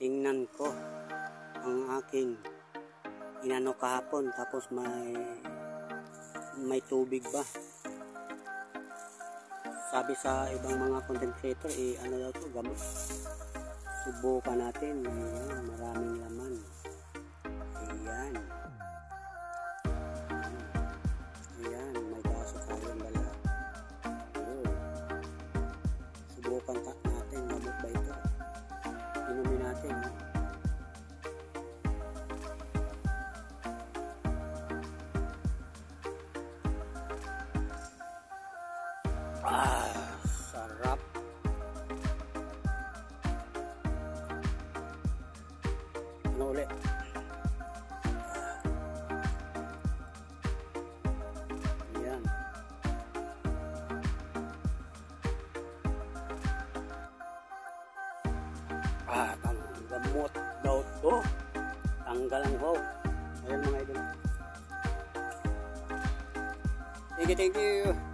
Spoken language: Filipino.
tingnan ko ang aking inano kahapon, tapos may tubig ba. Sabi sa ibang mga content creator, ano daw to, gamot. Subukan natin. Ayan, maraming laman. Ayan. Ayan, may kaso tayong dala. Ayan. Subukan natin, gamot ba ito? Inumin natin. Sarap. Ano ulit? Ayan. Ang gamot daw to. Tanggal ang wow. Ayan mga idol. Thank you.